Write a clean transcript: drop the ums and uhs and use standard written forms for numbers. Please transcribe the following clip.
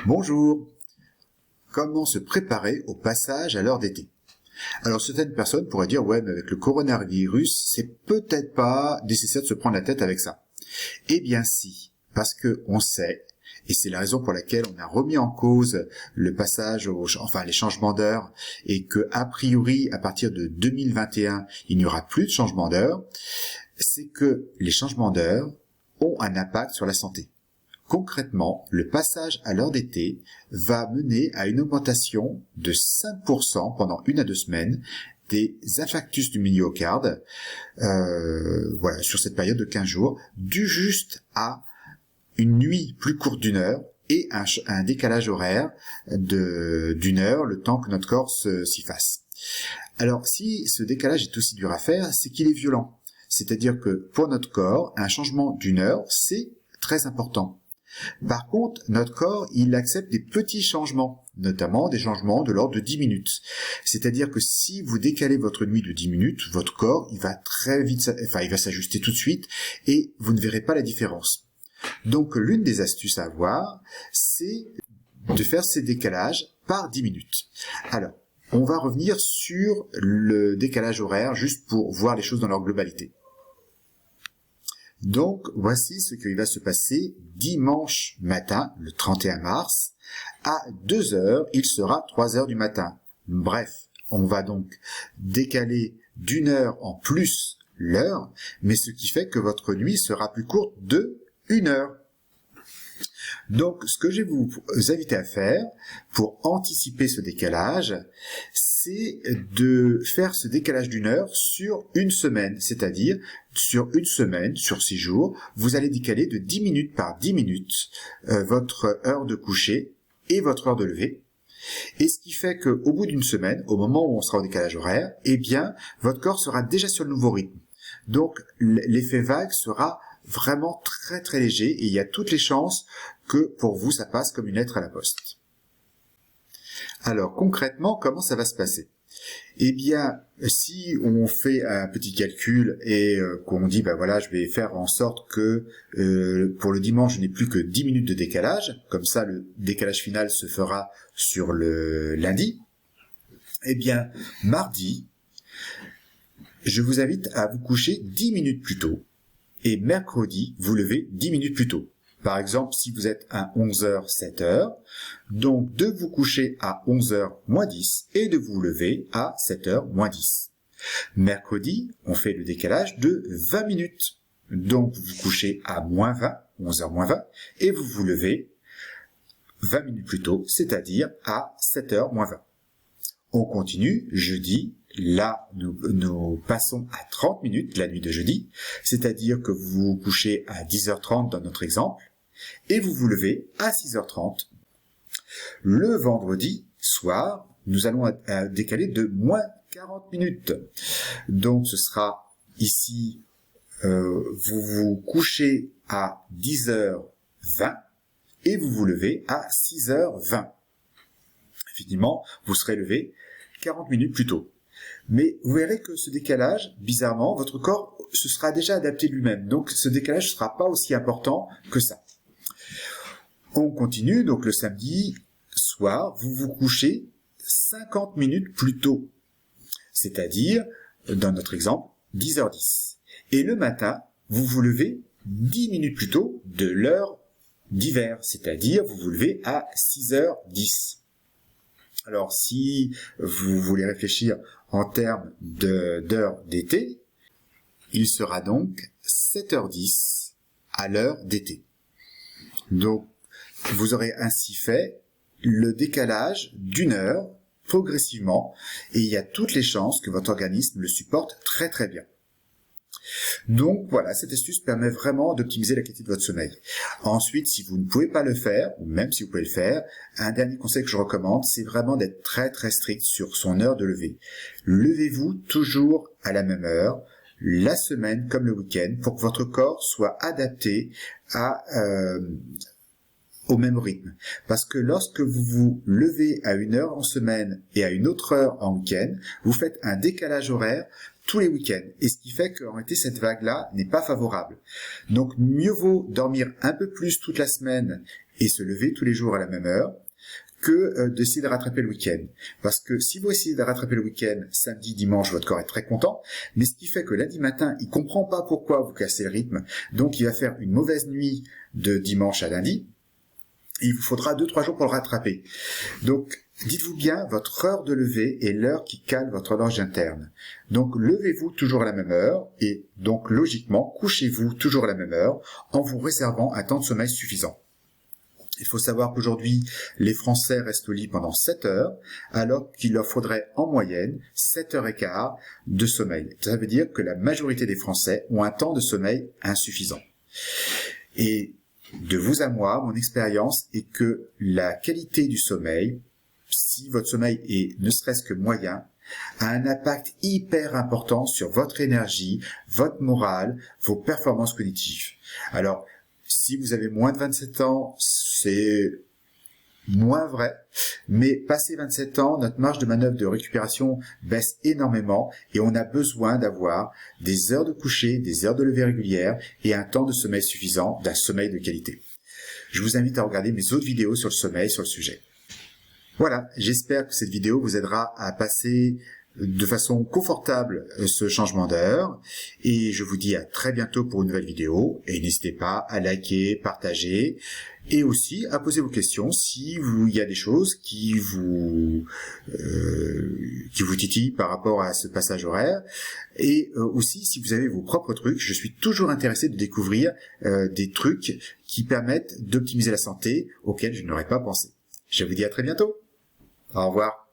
Bonjour. Comment se préparer au passage à l'heure d'été? Alors certaines personnes pourraient dire ouais, mais avec le coronavirus, c'est peut-être pas nécessaire de se prendre la tête avec ça. Eh bien si, parce que on sait, et c'est la raison pour laquelle on a remis en cause le passage les changements d'heure, et que a priori à partir de 2021, il n'y aura plus de changement d'heure, c'est que les changements d'heure ont un impact sur la santé. Concrètement, le passage à l'heure d'été va mener à une augmentation de 5% pendant 1 à 2 semaines des infarctus du myocarde, sur cette période de 15 jours, dû juste à une nuit plus courte d'1 heure et un décalage horaire d'1 heure, le temps que notre corps s'y fasse. Alors, si ce décalage est aussi dur à faire, c'est qu'il est violent. C'est-à-dire que pour notre corps, un changement d'1 heure, c'est très important. Par contre, notre corps, il accepte des petits changements, notamment des changements de l'ordre de 10 minutes. C'est-à-dire que si vous décalez votre nuit de 10 minutes, votre corps, il va très vite, il va s'ajuster tout de suite et vous ne verrez pas la différence. Donc, l'une des astuces à avoir, c'est de faire ces décalages par 10 minutes. Alors, on va revenir sur le décalage horaire juste pour voir les choses dans leur globalité. Donc, voici ce qui va se passer dimanche matin, le 31 mars. À 2 heures, il sera 3 heures du matin. Bref, on va donc décaler d'1 heure en plus l'heure, mais ce qui fait que votre nuit sera plus courte de 1 heure. Donc, ce que je vais vous inviter à faire pour anticiper ce décalage, c'est de faire ce décalage d'1 heure sur une semaine. C'est-à-dire, sur une semaine, sur 6 jours, vous allez décaler de 10 minutes par 10 minutes votre heure de coucher et votre heure de lever. Et ce qui fait qu'au bout d'une semaine, au moment où on sera au décalage horaire, eh bien, votre corps sera déjà sur le nouveau rythme. Donc, l'effet vague sera vraiment très très léger et il y a toutes les chances que pour vous ça passe comme une lettre à la poste. Alors concrètement, comment ça va se passer? Eh bien, si on fait un petit calcul et qu'on dit je vais faire en sorte que pour le dimanche je n'ai plus que 10 minutes de décalage, comme ça le décalage final se fera sur le lundi. Eh bien, mardi, je vous invite à vous coucher 10 minutes plus tôt. Et mercredi, vous levez 10 minutes plus tôt. Par exemple, si vous êtes à 11h, 7h, donc de vous coucher à 11h moins 10 et de vous lever à 7h moins 10. Mercredi, on fait le décalage de 20 minutes. Donc vous vous couchez à moins 20, 11h moins 20, et vous vous levez 20 minutes plus tôt, c'est-à-dire à 7h moins 20. On continue jeudi. Là, nous passons à 30 minutes la nuit de jeudi, c'est-à-dire que vous vous couchez à 10h30 dans notre exemple, et vous vous levez à 6h30. Le vendredi soir, nous allons décaler de moins 40 minutes. Donc ce sera ici, vous vous couchez à 10h20, et vous vous levez à 6h20. Effectivement, vous serez levé 40 minutes plus tôt. Mais vous verrez que ce décalage, bizarrement, votre corps se sera déjà adapté lui-même. Donc ce décalage ne sera pas aussi important que ça. On continue, donc le samedi soir, vous vous couchez 50 minutes plus tôt. C'est-à-dire, dans notre exemple, 10h10. Et le matin, vous vous levez 10 minutes plus tôt de l'heure d'hiver. C'est-à-dire, vous vous levez à 6h10. Alors, si vous voulez réfléchir en termes d'heure d'été, il sera donc 7h10 à l'heure d'été. Donc, vous aurez ainsi fait le décalage d'1 heure progressivement et il y a toutes les chances que votre organisme le supporte très très bien. Donc voilà, cette astuce permet vraiment d'optimiser la qualité de votre sommeil. Ensuite, si vous ne pouvez pas le faire, ou même si vous pouvez le faire, un dernier conseil que je recommande, c'est vraiment d'être très très strict sur son heure de lever. Levez-vous toujours à la même heure, la semaine comme le week-end, pour que votre corps soit adapté au même rythme. Parce que lorsque vous vous levez à une heure en semaine et à une autre heure en week-end, vous faites un décalage horaire tous les week-ends. Et ce qui fait qu'en réalité, cette vague-là n'est pas favorable. Donc, mieux vaut dormir un peu plus toute la semaine et se lever tous les jours à la même heure que d'essayer de rattraper le week-end. Parce que si vous essayez de rattraper le week-end, samedi, dimanche, votre corps est très content, mais ce qui fait que lundi matin, il comprend pas pourquoi vous cassez le rythme, donc il va faire une mauvaise nuit de dimanche à lundi, et il vous faudra 2-3 jours pour le rattraper. Donc, dites-vous bien, votre heure de lever est l'heure qui cale votre horloge interne. Donc, levez-vous toujours à la même heure, et donc, logiquement, couchez-vous toujours à la même heure, en vous réservant un temps de sommeil suffisant. Il faut savoir qu'aujourd'hui, les Français restent au lit pendant 7 heures, alors qu'il leur faudrait en moyenne 7 heures et quart de sommeil. Ça veut dire que la majorité des Français ont un temps de sommeil insuffisant. Et de vous à moi, mon expérience est que la qualité du sommeil, si votre sommeil est ne serait-ce que moyen, a un impact hyper important sur votre énergie, votre morale, vos performances cognitives. Alors, si vous avez moins de 27 ans, c'est moins vrai, mais passé 27 ans, notre marge de manœuvre de récupération baisse énormément et on a besoin d'avoir des heures de coucher, des heures de lever régulières et un temps de sommeil suffisant, d'un sommeil de qualité. Je vous invite à regarder mes autres vidéos sur le sommeil, sur le sujet. Voilà, j'espère que cette vidéo vous aidera à passer de façon confortable ce changement d'heure et je vous dis à très bientôt pour une nouvelle vidéo et n'hésitez pas à liker, partager et aussi à poser vos questions si il y a des choses qui vous titillent par rapport à ce passage horaire et aussi si vous avez vos propres trucs. Je suis toujours intéressé de découvrir des trucs qui permettent d'optimiser la santé auxquels je n'aurais pas pensé. Je vous dis à très bientôt. Au revoir.